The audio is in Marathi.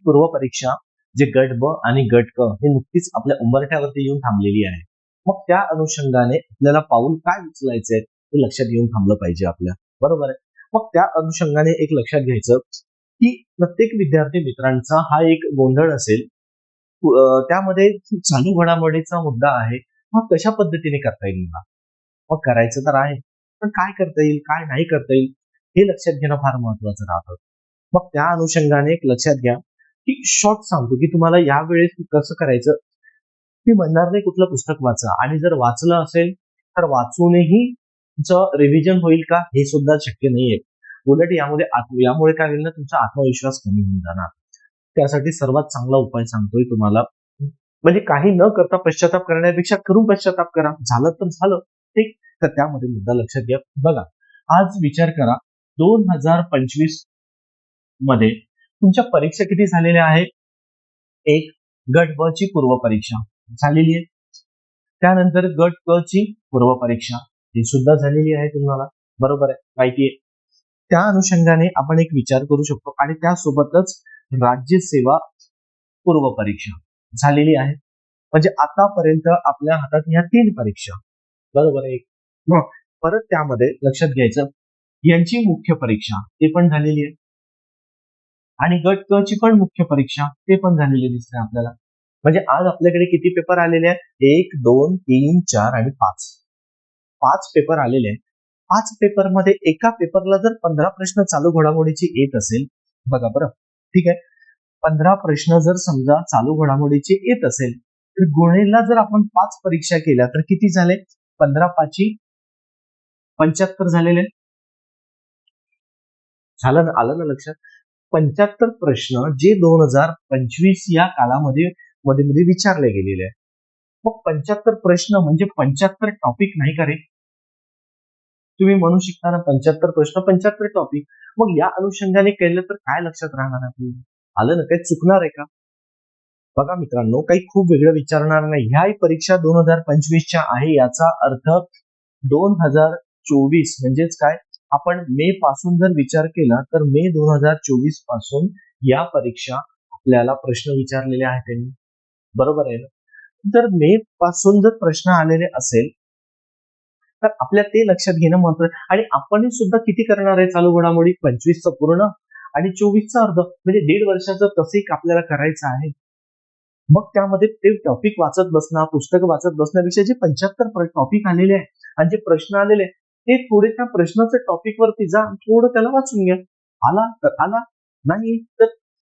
पूर्व परीक्षा जे गट ब आणि गट क हे नुकतीच आपल्या उंबरठ्यावरती येऊन थांबलेली आहे. मग त्या अनुषंगाने आपल्याला पाऊल काय उचलायचंय हे लक्षात येऊन थांबलं पाहिजे आपल्या, बरोबर आहे. मग त्या अनुषंगाने एक लक्षात घ्यायचं की प्रत्येक विद्यार्थी मित्रांचा हा एक गोंधळ असेल, त्यामध्ये चालू घडामोडीचा मुद्दा आहे. मग कशा पद्धतीने करता येईल मला, मग करायचं तर आहे, पण काय करता येईल काय नाही करता येईल हे लक्षात घेणं फार महत्वाचं राहतं. मग त्या अनुषंगाने एक लक्षात घ्या की शॉर्ट सांगतो की तुम्हाला यावेळेस कसं करायचं. मी म्हणणार नाही कुठलं पुस्तक वाचा, आणि जर वाचलं असेल तर वाचूनही तुमचं रिव्हिजन होईल का हे सुद्धा शक्य नाहीये. उलट यामुळे काय होईल ना, तुमचा आत्मविश्वास कमी होऊन जाणार. त्यासाठी सर्वात चांगला उपाय सांगतोय तुम्हाला, म्हणजे काही न करता पश्चाताप करण्यापेक्षा करून पश्चाताप करा. झालं तर झालं, ठीक. तर त्यामध्ये मुद्दा लक्षात घ्या. बघा, आज विचार करा 2025 मध्ये तुमच्या परीक्षा किती झालेल्या आहेत. एक, गट ब ची पूर्व परीक्षा झालेली आहे. त्यानंतर गट क ची पूर्व परीक्षा ही सुद्धा झालेली आहे तुम्हाला, बरोबर आहे, माहिती आहे. त्या अनुषंगाने आपण एक विचार करू शकतो, आणि त्यासोबतच राज्यसेवा पूर्व परीक्षा झालेली आहे. म्हणजे आतापर्यंत आपल्या हातात ह्या 3 परीक्षा, बरोबर आहे. मग परत त्यामध्ये लक्षात घ्यायचं, यांची मुख्य परीक्षा ते पण झालेली आहे, आणि गट क ची पण मुख्य परीक्षा ते पण झालेली दिसते आपल्याला. म्हणजे आज आपल्याकडे किती पेपर आलेले आहेत, 1, 2, 3, 4 आणि 5. 5 पेपर आलेले आहेत. 5 पेपर मध्ये एका पेपरला जर 15 प्रश्न चालू घडामोडीची येत असेल, बघा बरं, ठीक आहे, 15 प्रश्न जर समजा चालू घडामोडीचे येत असेल, तर गुणेला जर आपण 5 परीक्षा केल्या तर किती झाले, 15 5 75 झालेले. झालं ना, आलं ना लक्षात. 75 प्रश्न जे 2025 या कालामध्ये मध्ये विचारले गेलेले आहे. मग 75 प्रश्न म्हणजे 75 टॉपिक नाही का रे? तुम्ही म्हणू शकता ना, 75 प्रश्न 75 टॉपिक. मग या अनुषंगाने केलं तर काय लक्षात राहणार आपल्याला, आलं ना, काही चुकणार आहे का? बघा मित्रांनो, काही खूप वेगळं विचारणार नाही. ह्या परीक्षा 2025च्या आहे, याचा अर्थ 2024 म्हणजेच काय, आपण मे पासून जर विचार केला तर मे 2024 पासून या परीक्षा आपल्याला प्रश्न विचारलेले आहेत त्यांनी, बरोबर आहे ना. तर मे पासून जर प्रश्न आलेले असेल तर आपल्या ते लक्षात घेणं महत्वाचं. आणि आपण सुद्धा किती करणार आहे चालू घडामोडी, 25चं पूर्ण आणि 24चं अर्ध, म्हणजे 1.5 वर्षाचं तसं एक आपल्याला करायचं आहे. मग त्यामध्ये ते टॉपिक वाचत बसणं, पुस्तक वाचत बसण्यापेक्षा जे 75 टॉपिक आलेले आहे आणि जे प्रश्न आलेले आहे, ते थोडे त्या प्रश्नाच्या टॉपिक वरती जा, थोडं त्याला वाचून घ्या. आला तर आला, नाही तर